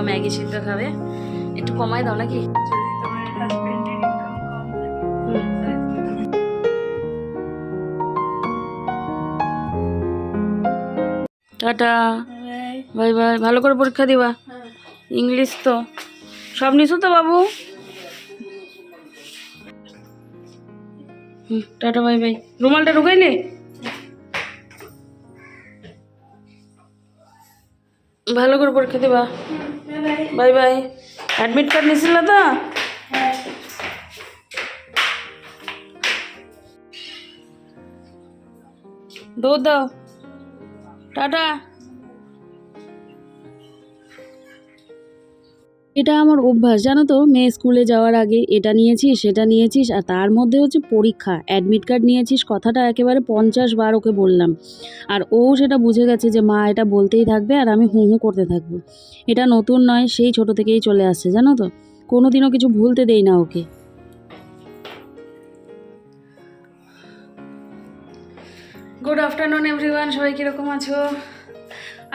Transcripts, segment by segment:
Maggi সিদ্ধ খাবে, একটু কমাই দাও নাকি? Tata, bye by. ভালো করে পরীক্ষা দিবা, ইংলিশ তো সব নিছো তো বাবু? Tata bye bye. রুমালটা ঢুকাইলে? ভালো করে পরীক্ষা দিবা, বাই বাই। অ্যাডমিট কার্ড নিছিল তো? দৌড় দাও, টাটা। এটা আমার অভ্যাস জানো তো, মেয়ে স্কুলে যাওয়ার আগে এটা নিয়েছিস সেটা নিয়েছিস, আর তার মধ্যে হচ্ছে পরীক্ষা, অ্যাডমিট কার্ড নিয়েছিস, কথাটা একেবারে 50 বার ওকে বললাম। আর ও সেটা বুঝে গেছে যে মা এটা বলতেই থাকবে আর আমি হু হু করতে থাকবো। এটা নতুন নয়, সেই ছোট থেকেই চলে আসছে জানো তো, কোনোদিনও কিছু ভুলতে দেই না ওকে। গুড আফটারনুন এভরিওয়ান, সবাই কীরকম আছো?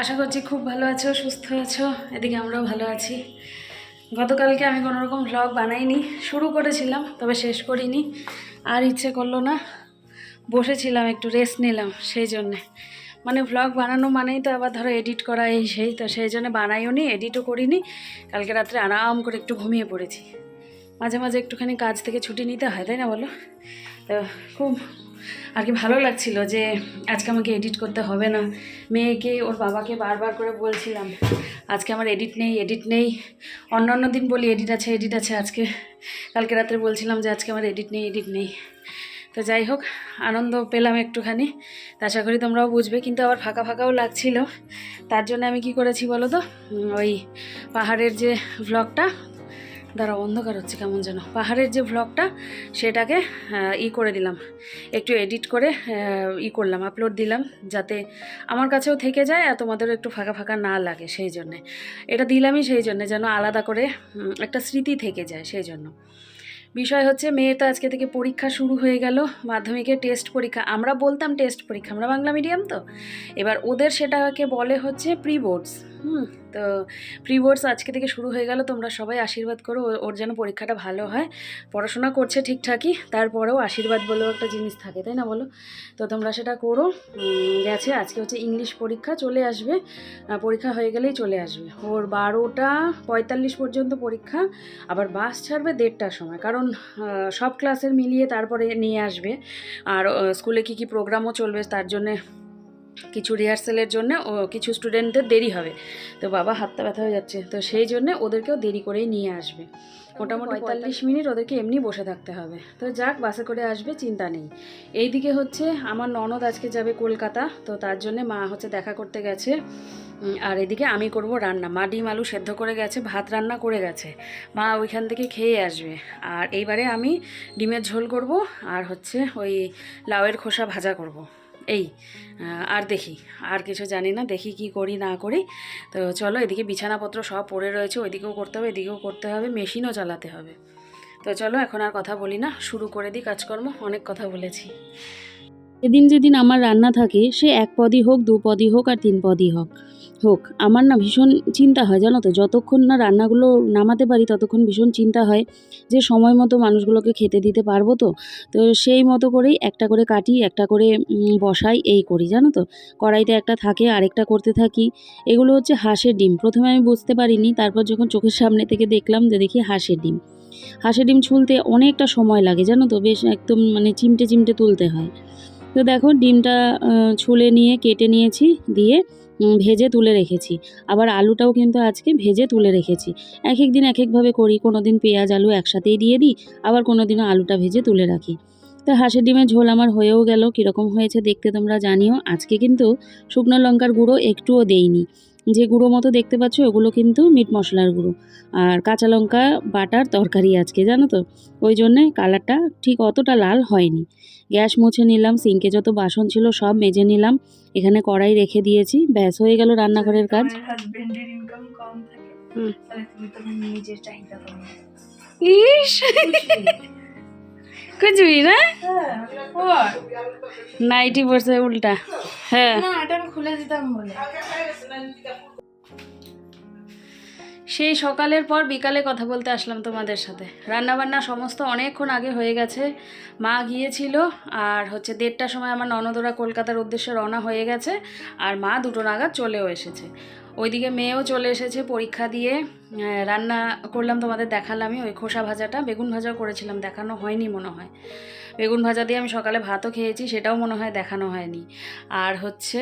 আশা করছি খুব ভালো আছো, সুস্থ আছো। এদিকে আমরাও ভালো আছি। গতকালকে আমি কোনোরকম ভ্লগ বানাইনি, শুরু করেছিলাম তবে শেষ করিনি, আর ইচ্ছে করলো না, বসেছিলাম একটু রেস্ট নিলাম সেই জন্যে। মানে ভ্লগ বানানো মানেই তো আবার ধরো এডিট করা, এই সেই, তো সেই জন্য বানাইও নি, এডিটও করিনি। কালকে রাত্রে আরাম করে একটু ঘুমিয়ে পড়েছি। মাঝে মাঝে একটুখানি কাজ থেকে ছুটি নিতে হয়, তাই না বলো? তো খুব আর কি ভালো লাগছিল যে আজকে আমাকে এডিট করতে হবে না। মেয়েকে, ওর বাবাকে বারবার করে বলছিলাম আজকে আমার এডিট নেই, এডিট নেই। অন্য দিন বলি এডিট আছে, এডিট আছে, আজকে কালকে রাত্রে বলছিলাম যে আজকে আমার এডিট নেই, এডিট নেই। তো যাই হোক, আনন্দ পেলাম একটুখানি, তা আশা করি তোমরাও বুঝবে। কিন্তু আবার ফাঁকা ফাঁকাও লাগছিল, তার জন্য আমি কি করেছি বলো তো, ওই পাহাড়ের যে ভ্লগটা, দাঁড়া অন্ধকার হচ্ছে কেমন যেন, পাহাড়ের যে ভ্লগটা সেটাকে করে দিলাম, একটু এডিট করে করলাম, আপলোড দিলাম, যাতে আমার কাছেও থেকে যায় আর তোমাদেরও একটু ফাঁকা ফাঁকা না লাগে। সেই জন্যে এটা দিলামই, সেই জন্যে যেন আলাদা করে একটা স্মৃতি থেকে যায়। সেই জন্য বিষয় হচ্ছে, মেয়ের তো আজকে থেকে পরীক্ষা শুরু হয়ে গেল, মাধ্যমিকের টেস্ট পরীক্ষা। আমরা বলতাম টেস্ট পরীক্ষা, আমরা বাংলা মিডিয়াম তো, এবার ওদের সেটাকে বলে হচ্ছে প্রি বোর্ডস। তো প্রি বোর্ডস আজকে থেকে শুরু হয়ে গেল। তোমরা সবাই আশীর্বাদ করো ওর যেন পরীক্ষাটা ভালো হয়। পড়াশোনা করছে ঠিকঠাকই, তারপরেও আশীর্বাদ বলেও একটা জিনিস থাকে, তাই না বলো? তো তোমরা সেটা করো। গেছে, আজকে হচ্ছে ইংলিশ পরীক্ষা, চলে আসবে, পরীক্ষা হয়ে গেলেই চলে আসবে। ওর 12:45 পর্যন্ত পরীক্ষা, আবার বাস ছাড়বে 1:30টার সময়, কারণ সব ক্লাসের মিলিয়ে তারপরে নিয়ে আসবে। আর স্কুলে কী প্রোগ্রামও চলবে, তার জন্যে কিছু রিহার্সালের জন্য ও কিছু স্টুডেন্টদের দেরি হবে। তো বাবা হাতটা ব্যথা হয়ে যাচ্ছে, তো সেই জন্যে ওদেরকেও দেরি করেই নিয়ে আসবে। মোটামুটি 45 মিনিট ওদেরকে এমনি বসে থাকতে হবে। তো যাক, বাসে করে আসবে, চিন্তা নেই। এইদিকে হচ্ছে আমার ননদ আজকে যাবে কলকাতা, তো তার জন্যে মা হচ্ছে দেখা করতে গেছে। আর এদিকে আমি করব রান্না। মা ডিম আলু সেদ্ধ করে গেছে, ভাত রান্না করে গেছে, মা ওইখান থেকে খেয়ে আসবে। আর এইবারে আমি ডিমের ঝোল করব, আর হচ্ছে ওই লাউয়ের খোসা ভাজা করব। এই আর দেখি, আর কিছু জানি না, দেখি কি করি না করি। তো চলো, এদিকে বিছানাপত্র সব পড়ে রয়েছে, ওইদিকেও করতে হবে, এদিকেও করতে হবে, মেশিনও চালাতে হবে। তো চলো এখন আর কথা বলি না, শুরু করে দিই কাজকর্ম, অনেক কথা বলেছি। যেদিন যেদিন আমার রান্না থাকে, সে 1 পদই হোক, 2 পদই হোক আর 3 পদই হোক, আমার না ভীষণ চিন্তা হয় জানো তো, যতক্ষণ না রান্নাগুলো নামাতে পারি ততক্ষণ ভীষণ চিন্তা হয় যে সময় মতো মানুষগুলোকে খেতে দিতে পারবো তো। তো সেই মতো করেই একটা করে কাটি, একটা করে বসাই, এই করি জানো তো। কড়াইতে একটা থাকে, আরেকটা করতে থাকি। এগুলো হচ্ছে হাঁসের ডিম। প্রথমে আমি বুঝতে পারিনি, তারপর যখন চোখের সামনে থেকে দেখলাম যে দেখি হাঁসের ডিম। হাঁসের ডিম ছুলতে অনেকটা সময় লাগে জানো তো, বেশ একদম মানে চিমটে চিমটে তুলতে হয়। তো দেখো ডিমটা ছুলে নিয়ে কেটে নিয়েছি, দিয়ে ভেজে তুলে রেখেছি। আবার আলুটাও কিন্তু আজকে ভেজে তুলে রেখেছি। এক এক দিন এক একভাবে করি, কোনো দিন পেঁয়াজ আলু একসাথেই দিয়ে দিই, আবার কোনো দিনও আলুটা ভেজে তুলে রাখি। তো হাঁসের ডিমের ঝোল আমার হয়েও গেল। কীরকম হয়েছে দেখতে তোমরা জানিও। আজকে কিন্তু শুকনো লঙ্কার গুঁড়ো একটুও দেইনি, যে গুঁড়ো মতো দেখতে পাচ্ছ ওগুলো কিন্তু মিট মশলার গুঁড়ো। আর কাঁচা লঙ্কা বাটার তরকারি আজকে জানো তো, ওই জন্যে কালারটা ঠিক অতটা লাল হয়নি। গ্যাস মুছে নিলাম, সিঙ্কে যত বাসন ছিল সব মেজে নিলাম, এখানে কড়াই রেখে দিয়েছি, ব্যাস হয়ে গেল রান্নাঘরের কাজ। ইস কুচবি না, নাইটি পড়ছে উল্টা। হ্যাঁ, এটা আমি খুলে দিতাম বলে। সেই সকালের পর বিকালে কথা বলতে আসলাম তোমাদের সাথে। রান্নাবান্না সমস্ত অনেকক্ষণ আগে হয়ে গেছে। মা গিয়েছিল, আর হচ্ছে 1:30টার সময় আমার ননদরা কলকাতার উদ্দেশ্যে রওনা হয়ে গেছে, আর মা 2টো নাগাদ চলেও এসেছে। ওইদিকে মেয়েও চলে এসেছে পরীক্ষা দিয়ে। রান্না করলাম, তোমাদের দেখালামই, ওই খোসা ভাজাটা। বেগুন ভাজাও করেছিলাম, দেখানো হয়নি মনে হয়। বেগুন ভাজা দিয়ে আমি সকালে ভাতও খেয়েছি, সেটাও মনে হয় দেখানো হয়নি। আর হচ্ছে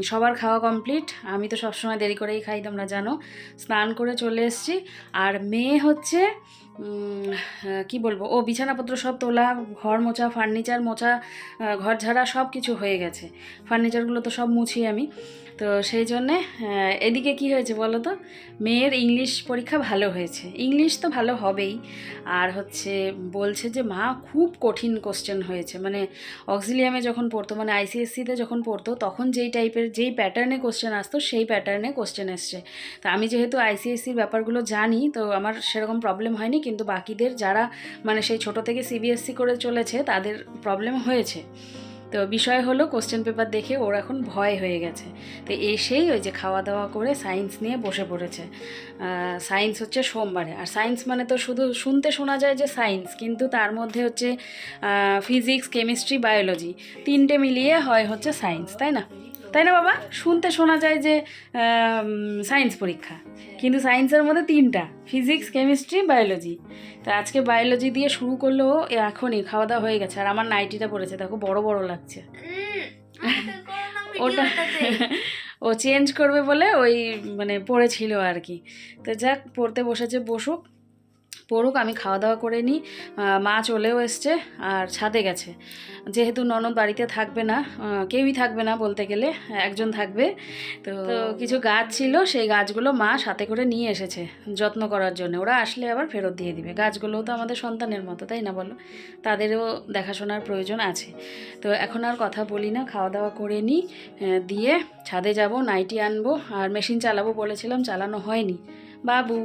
সবার খাওয়া কমপ্লিট। আমি তো সবসময় দেরি করেই খাই, তোমরা জানো। স্নান করে চলে এসেছি। আর মেয়ে হচ্ছে কি বলবো, ও বিছানাপত্র সব তোলা, ঘর মোছা, ফার্নিচার মোছা, ঘর ঝাড়া সব কিছু হয়ে গেছে। ফার্নিচারগুলো তো সব মুছি আমি। তো সেই জন্যে এদিকে কি হয়েছে বলো তো, মেয়ের ইংলিশ পরীক্ষা ভালো হয়েছে। ইংলিশ তো ভালো হবেই, আর হচ্ছে বলছে যে মা খুব কঠিন কোশ্চেন হয়েছে। মানে অক্সিলিয়ামে যখন পড়তো, মানে আইসিএসসিতে যখন পড়তো, তখন যেই টাইপের যেই প্যাটার্নে কোশ্চেন আসতো সেই প্যাটার্নে কোশ্চেন এসছে। তা আমি যেহেতু আইসিএসসির ব্যাপারগুলো জানি, তো আমার সেরকম প্রবলেম হয়নি, কিন্তু বাকিদের যারা মানে সেই ছোট থেকে সিবিএসসি করে চলেছে তাদের প্রবলেম হয়েছে। তো বিষয় হলো, কোশ্চেন পেপার দেখে ওর এখন ভয় হয়ে গেছে। তো এসেই ওই যে খাওয়া দাওয়া করে সায়েন্স নিয়ে বসে পড়েছে। সায়েন্স হচ্ছে সোমবারে, আর সায়েন্স মানে তো শুধু শুনতে শোনা যায় যে সায়েন্স, কিন্তু তার মধ্যে হচ্ছে ফিজিক্স, কেমিস্ট্রি, বায়োলজি 3টে মিলিয়ে হয় হচ্ছে সায়েন্স, তাই না? তাই না বাবা? শুনতে শোনা যায় যে সায়েন্স পরীক্ষা, কিন্তু সায়েন্সের মধ্যে 3টা, ফিজিক্স, কেমিস্ট্রি, বায়োলজি। তো আজকে বায়োলজি দিয়ে শুরু করলো, এখনই খাওয়া দাওয়া হয়ে গেছে। আর আমার নাইটিটা পড়েছে, দেখো বড় বড় লাগছে। ওটা ও চেঞ্জ করবে বলে ওই মানে পড়েছিল আর কি। তো যাক, পড়তে বসেছে, বসুক, পড়ুক, আমি খাওয়া দাওয়া করে নিই। মা চলেও এসছে আর ছাদে গেছে। যেহেতু ননদ বাড়িতে থাকবে না, কেউই থাকবে না বলতে গেলে, একজন থাকবে। তো কিছু গাছ ছিল, সেই গাছগুলো মা সাথে করে নিয়ে এসেছে যত্ন করার জন্য। ওরা আসলে আবার ফেরত দিয়ে দিবে। গাছগুলোও তো আমাদের সন্তানের মতো, তাই না বলো? তাদেরও দেখাশোনার প্রয়োজন আছে। তো এখন আর কথা বলি না, খাওয়া দাওয়া করে নিই, দিয়ে ছাদে যাব, নাইটি আনবো, আর মেশিন চালাবো বলেছিলাম, চালানো হয়নি। বাবু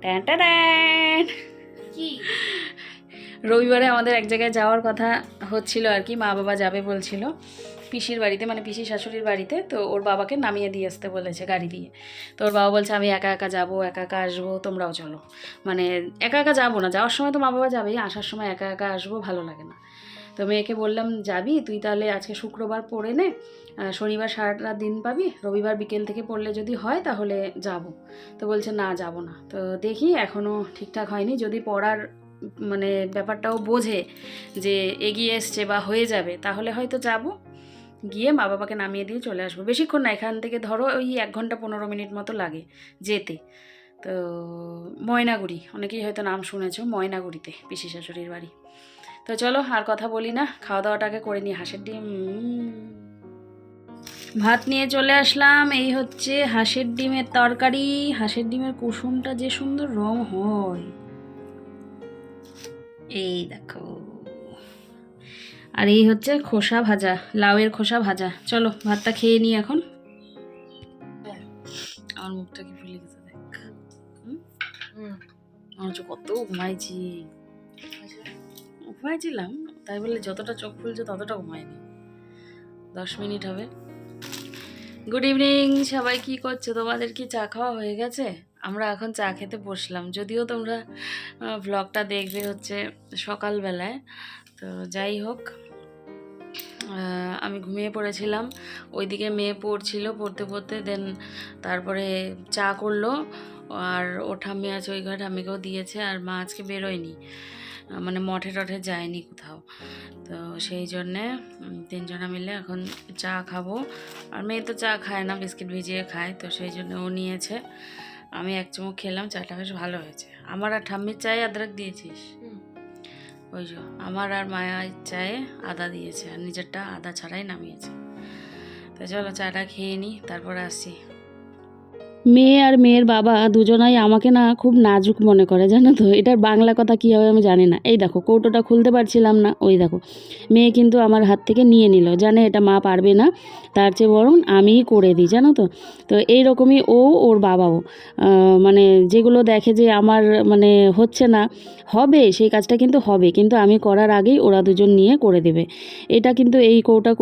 ট্যান ট্যান, রবিবারে আমাদের এক জায়গায় যাওয়ার কথা হচ্ছিল আর কি। মা বাবা যাবে বলছিল পিসির বাড়িতে, মানে পিসি শাশুড়ির বাড়িতে। তো ওর বাবাকে নামিয়ে দিয়ে আসতে বলেছে গাড়ি দিয়ে। তো ওর বাবা বলছে আমি একা একা যাবো, একা একা আসবো, তোমরাও চলো। মানে একা একা যাবো না, যাওয়ার সময় তো মা বাবা যাবেই, আসার সময় একা একা আসবো, ভালো লাগে না। তো মেয়েকে বললাম যাবি তুই, তাহলে আজকে শুক্রবার পড়ে নে, শনিবার সারাটা দিন পাবি, রবিবার বিকেল থেকে পড়লে যদি হয় তাহলে যাব। তো বলছে না, যাব না। তো দেখি, এখনও ঠিকঠাক হয়নি। যদি পড়ার মানে ব্যাপারটাও বোঝে যে এগিয়ে এসছে বা হয়ে যাবে, তাহলে হয়তো যাব, গিয়ে মা বাবাকে নামিয়ে দিয়ে চলে আসবো। বেশিক্ষণ না, এখান থেকে ধরো ওই 1 ঘন্টা 15 মিনিট মতো লাগে যেতে। তো ময়নাগুড়ি, অনেকেই হয়তো নাম শুনেছো, ময়নাগুড়িতে পিসি শাশুড়ির বাড়ি। তো চলো আর কথা বলি না, খাওয়া দাওয়াটাকে করে নিই। হাঁসের ডিম ভাত নিয়ে চলে আসলাম। এই হচ্ছে হাঁসের ডিমের তরকারি। হাঁসের ডিমের কুসুমটা যে সুন্দর রং হয়, এই দেখো। আর এই হচ্ছে খোসা ভাজা, লাউয়ের খোসা ভাজা। চলো ভাতটা খেয়ে নিই এখন। আমার মুখটা কি ফুলে গেছে দেখ। আমার কত ঘুমাইছিলাম, তাই বলে যতটা চোখ খুলছে ততটা ঘুমাইনি। 10 মিনিট হবে। গুড ইভিনিং সবাই, কি করছো? তোমাদের কি চা খাওয়া হয়ে গেছে? আমরা এখন চা খেতে বসলাম। যদিও তোমরা ভ্লগটা দেখবে হচ্ছে সকালবেলায়। তো যাই হোক, আমি ঘুমিয়ে পড়েছিলাম, ওইদিকে মেয়ে পড়ছিল, পড়তে পড়তে দেন তারপরে চা করলো। আর ও ঠাম্মি আছে ওই ঘরে, ঠাম্মিকেও দিয়েছে। আর মা আজকে বেরোয়নি, মানে মঠে টঠে যায়নি কোথাও। তো সেই জন্যে 3জনা মিলে এখন চা খাবো। আর মেয়ে তো চা খায় না, বিস্কিট ভিজিয়ে খায়, তো সেই জন্য ও নিয়েছে। আমি 1 চুমুক খেলাম, চাটা বেশ ভালো হয়েছে। আমার আর ঠাম্মির চায়ে আদরক দিয়েছিস? ওই যে আমার আর মায়ের চায়ে আদা দিয়েছে, আর নিজেরটা আদা ছাড়াই নামিয়েছে। তো চলো চাটা খেয়ে নিই, তারপর আসছি। মেয়ে আর মেয়ের বাবা দুজনাই আমাকে না খুব নাজুক মনে করে, জানো তো। এটার বাংলা কথা কী হবে আমি জানি না। এই দেখো, কৌটোটা খুলতে পারছিলাম না, ওই দেখো মেয়ে কিন্তু আমার হাত থেকে নিয়ে নিল, জানে এটা মা পারবে না, তার চেয়ে বরং আমিই করে দিই, জানো তো। তো এইরকমই ওর বাবাও, মানে যেগুলো দেখে যে আমার মানে হচ্ছে না, হবে সেই কাজটা কিন্তু হবে, কিন্তু আমি করার আগেই ওরা দুজন নিয়ে করে দেবে। এটা কিন্তু এই কৌটা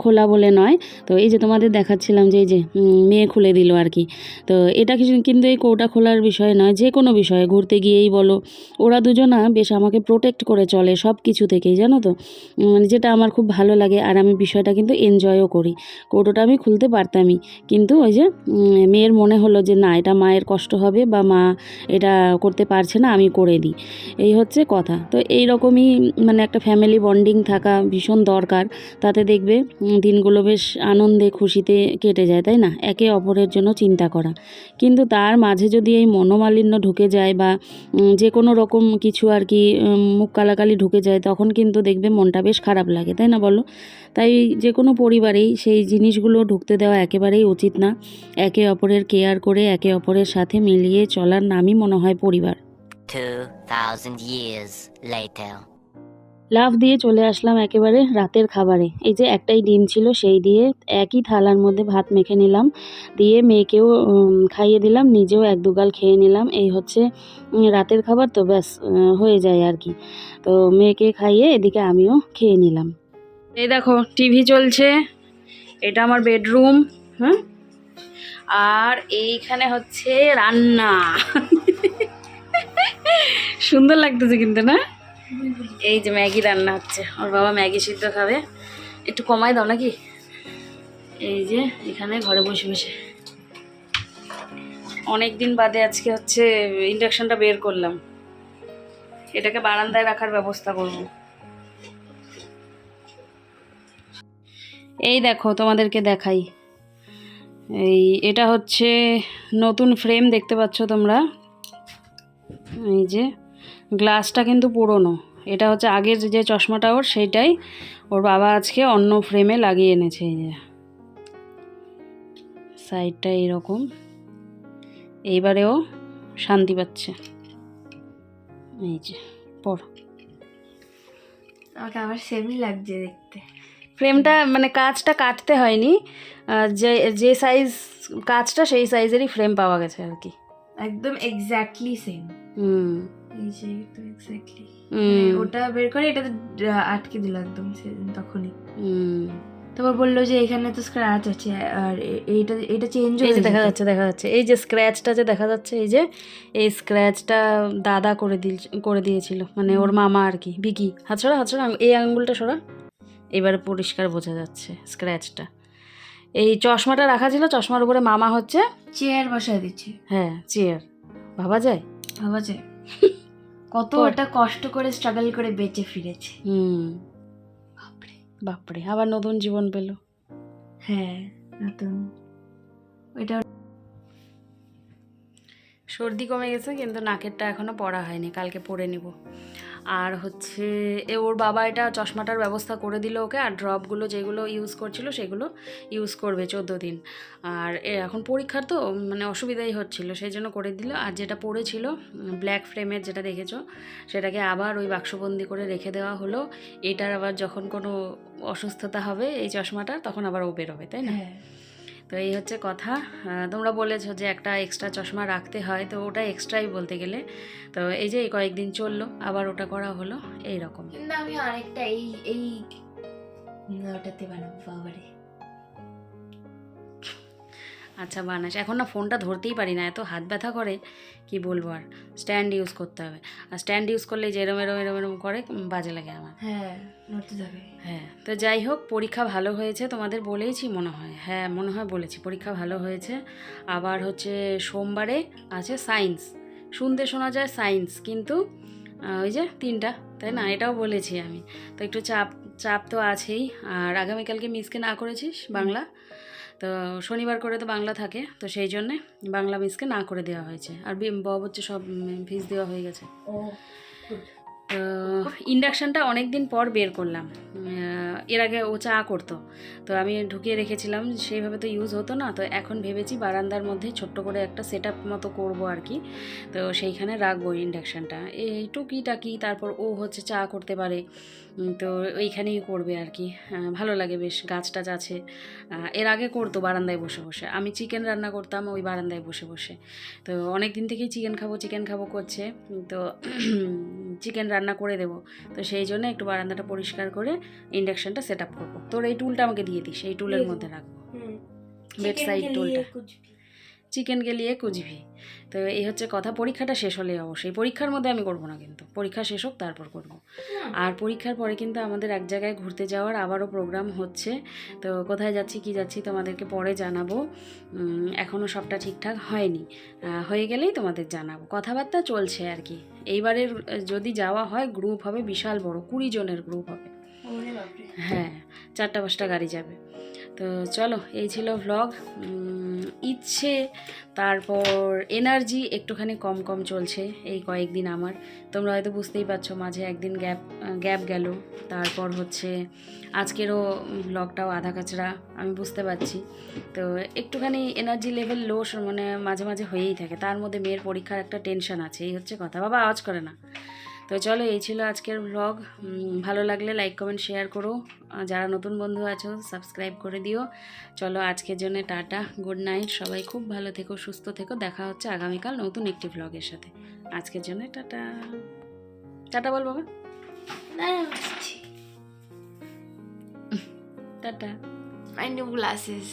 খোলা বলে নয়। তো এই যে তোমাদের দেখাচ্ছিলাম যে এই যে মেয়ে খুলে দিল আর কি। তো তো এটা কিন্তু এই কৌটা খোলার বিষয় নয়, যে কোনো বিষয়ে ঘুরতে গিয়েই বলো, ওরা দুজনা বেশ আমাকে প্রোটেক্ট করে চলে সব কিছু থেকেই, জানো তো। মানে যেটা আমার খুব ভালো লাগে, আর আমি বিষয়টা কিন্তু এনজয়ও করি। কৌটোটা আমি খুলতে পারতামই, কিন্তু ওই যে মেয়ের মনে হলো যে না, এটা মায়ের কষ্ট হবে বা মা এটা করতে পারছে না, আমি করে দিই, এই হচ্ছে কথা। তো এই রকমই মানে একটা ফ্যামিলি বন্ডিং থাকা ভীষণ দরকার, তাতে দেখবে দিনগুলো বেশ আনন্দে খুশিতে কেটে যায়, তাই না? একে অপরের জন্য চিন্তা করা। কিন্তু তার মাঝে যদি এই মনোমালিন্য ঢুকে যায় বা যে কোনো রকম কিছু আর কি মুখ কালাকালি ঢুকে যায়, তখন কিন্তু দেখবে মনটা বেশ খারাপ লাগে, তাই না বলো? তাই যে কোনো পরিবারেই সেই জিনিসগুলো ঢুকতে দেওয়া একেবারেই উচিত না। একে অপরের কেয়ার করে একে অপরের সাথে মিলিয়ে চলার নামই মনে হয় পরিবার। 2000 years later. লাফ দিয়ে চলে আসলাম একেবারে রাতের খাবারে। এই যে একটাই ডিম ছিল, সেই দিয়ে একই থালার মধ্যে ভাত মেখে নিলাম, দিয়ে মেয়েকেও খাইয়ে দিলাম, নিজেও এক দুগাল খেয়ে নিলাম। এই হচ্ছে রাতের খাবার, তো ব্যাস হয়ে যায় আর কি। তো মেয়েকে খাইয়ে এদিকে আমিও খেয়ে নিলাম। এই দেখো টিভি চলছে, এটা আমার বেডরুম। হ্যাঁ, আর এইখানে হচ্ছে রান্না। সুন্দর লাগতেছে কিন্তু, না? এই যে ম্যাগি রান্না হচ্ছে, ওর বাবা ম্যাগি সিদ্ধ খাবে, একটু কমাই দাও নাকি। এই যে এখানে ঘরে বসে বসে অনেক দিন বাদে আজকে হচ্ছে ইন্ডাকশনটা বের করলাম, এটাকে বারান্দায় রাখার ব্যবস্থা করব। এই দেখো তোমাদেরকে দেখাই, এটা হচ্ছে নতুন ফ্রেম, দেখতে পাচ্ছ তোমরা। এই যে গ্লাসটা কিন্তু পুরনো, এটা হচ্ছে আগের যে চশমাটা ওর, সেইটাই ওর বাবা আজকে অন্য ফ্রেমে লাগিয়ে এনেছে। এই যে সাইডটা এইরকম, এইবারেও শান্তি পাচ্ছে। এই যে পড়ো, আমাকে আমার সেমই লাগছে দেখতে। ফ্রেমটা মানে কাঁচটা কাটতে হয়নি, যে যে সাইজ কাঁচটা সেই সাইজেরই ফ্রেম পাওয়া গেছে আর কি। একদম এক্স্যাক্টলি সেম। হুম এই যে একদম এক্স্যাক্টলি হুম ওটা বের করে এটাতে আটকে দিল একদম সেদিন তখনই। হুম। তারপর বললো যে এখানে তো স্ক্র্যাচ আছে আর এটা চেঞ্জ এই হয়ে যে দেখা যেত। যাচ্ছে, দেখা যাচ্ছে এই যে স্ক্র্যাচটা যে দেখা যাচ্ছে, এই যে এই স্ক্র্যাচটা দাদা করে দিয়েছিল, মানে ওর মামা আর কি। বিকি, হাত ছড়া, হাত ছড়া, এই আঙুলটা সরা, এবারে পরিষ্কার বোঝা যাচ্ছে স্ক্র্যাচটা। এই চশমাটা রাখা ছিল, চশমার উপরে মামা হচ্ছে চেয়ার বসায় দিচ্ছে। হ্যাঁ চেয়ার, ভাবা যায়? ভাবা যায় কত কর। এটা কষ্ট করে স্ট্রাগল করে বেঁচে ফিরেছে। বাপরে। বাপরে, আবার নতুন জীবন পেল। হ্যাঁ, নতুন। ওইটা সর্দি কমে গেছে, কিন্তু নাকেরটা এখনও পড়া হয়নি, কালকে পরে নিব। আর হচ্ছে ওর বাবা এটা চশমাটার ব্যবস্থা করে দিল ওকে, আর ড্রপগুলো যেগুলো ইউজ করছিল সেগুলো ইউজ করবে 14 দিন। আর এখন পরীক্ষার তো মানে অসুবিধাই হচ্ছিল, সেই জন্য করে দিল। আর যেটা পড়েছিল ব্ল্যাক ফ্রেমের, যেটা দেখেছো, সেটাকে আবার ওই বাক্সবন্দি করে রেখে দেওয়া হলো। এটার আবার যখন কোনো অসুস্থতা হবে এই চশমাটার, তখন আবার ও বেরোবে, তাই না? হ্যাঁ। তো এই হচ্ছে কথা। তোমরা বলেছো যে একটা এক্সট্রা চশমা রাখতে হয়, তো ওটা এক্সট্রাই বলতে গেলে। তো এই যে এই কয়েকদিন চললো, আবার ওটা করা হলো, এই রকম। কিন্তু আমি অনেকটা এই ওটাতে বানাবো বাবারে। আচ্ছা বানাস, এখন না ফোনটা ধরতেই পারি না, এত হাত ব্যথা করে কি বলবো। আর স্ট্যান্ড ইউজ করতে হবে, আর স্ট্যান্ড ইউজ করলে যে এরম এরম এরম এরম করে বাজে লাগে আমার। হ্যাঁ, নড়তে যাবে। হ্যাঁ, তো যাই হোক, পরীক্ষা ভালো হয়েছে, তোমাদের বলেইছি মনে হয়, হ্যাঁ মনে হয় বলেছি, পরীক্ষা ভালো হয়েছে। আবার হচ্ছে সোমবারে আছে সায়েন্স, শুনতে শোনা যায় সায়েন্স, কিন্তু ওই যে 3টা, তাই না? এটাও বলেছি আমি। তো একটু চাপ চাপ তো আছেই। আর আগামীকালকে মিসকে না করেছিস বাংলা, তো শনিবার করে তো বাংলা থাকে, তো সেই জন্যে বাংলা মিসকে না করে দেওয়া হয়েছে। আর বব হচ্ছে সব ফিস দেওয়া হয়ে গেছে। ও তো ইন্ডাকশানটা অনেক দিন পর বের করলাম, এর আগে ও চা করতো, তো আমি ঢুকিয়ে রেখেছিলাম, সেইভাবে তো ইউজ হতো না। তো এখন ভেবেছি বারান্দার মধ্যে ছোট্ট করে একটা সেট আপ মতো করবো আর কি। তো সেইখানে রাখবো ইন্ডাকশানটা, এই টুকিটাকি, তারপর ও হচ্ছে চা করতে পারে, তো ওইখানেই করবে আর কি। ভালো লাগে বেশ, গাছ টাছ আছে। এর আগে করতো বারান্দায় বসে বসে, আমি চিকেন রান্না করতাম ওই বারান্দায় বসে বসে। তো অনেক দিন থেকেই চিকেন খাবো করছে, তো চিকেন রান্না করে দেবো। তো সেই জন্য একটু বারান্দাটা পরিষ্কার করে ইন্ডাকশানটা সেট আপ করবো। তোর এই টুলটা আমাকে দিয়ে দিস, এই টুলের মধ্যে রাখবো, বেড সাইড টুলটা। চিকেন কে লিয়ে কুচভি। তো এই হচ্ছে কথা। পরীক্ষাটা শেষ হলে অবশ্যই, পরীক্ষার মধ্যে আমি করব না, কিন্তু পরীক্ষা শেষ হোক তারপর করব। আর পরীক্ষার পরে কিন্তু আমাদের এক জায়গায় ঘুরতে যাওয়ার আবারও প্রোগ্রাম হচ্ছে। তো কোথায় যাচ্ছি কি যাচ্ছি তোমাদেরকে পরে জানাবো। এখনও সবটা ঠিকঠাক হয়নি, হয়ে গেলেই তোমাদের জানাবো। কথাবার্তা চলছে আর কি। এইবারের যদি যাওয়া হয় গ্রুপ হবে বিশাল বড়, 20 জনের গ্রুপ হবে। ওরে বাপরে। হ্যাঁ, 4টা-5টা গাড়ি যাবে। তো চলো, এই ছিল ভ্লগ। ইচ্ছে, তারপর এনার্জি একটুখানি কম কম চলছে এই কয়েকদিন আমার। তোমরা হয়তো বুঝতেই পারছো, মাঝে একদিন গ্যাপ গেল। তারপর হচ্ছে আজকেরও ভ্লগটাও আধা কাচরা, আমি বুঝতে পারছি। তো একটুখানি এনার্জি লেভেল লো মানে মাঝে মাঝে হয়েই থাকে। তার মধ্যে মেয়ের পরীক্ষার একটা টেনশন আছে, এই হচ্ছে কথা। বাবা আওয়াজ করে না। তো চলো, এই ছিল আজকের ভ্লগ। ভালো লাগলে লাইক কমেন্ট শেয়ার করো। যারা নতুন বন্ধু আছো সাবস্ক্রাইব করে দিও। চলো, আজকের জন্য টাটা, গুড নাইট। সবাই খুব ভালো থেকো, সুস্থ থেকো। দেখা হচ্ছে আগামীকাল নতুন একটি ভ্লগের সাথে। আজকের জন্য টাটা। টাটা বল বাবা। না বসছি। টাটা। My new glasses.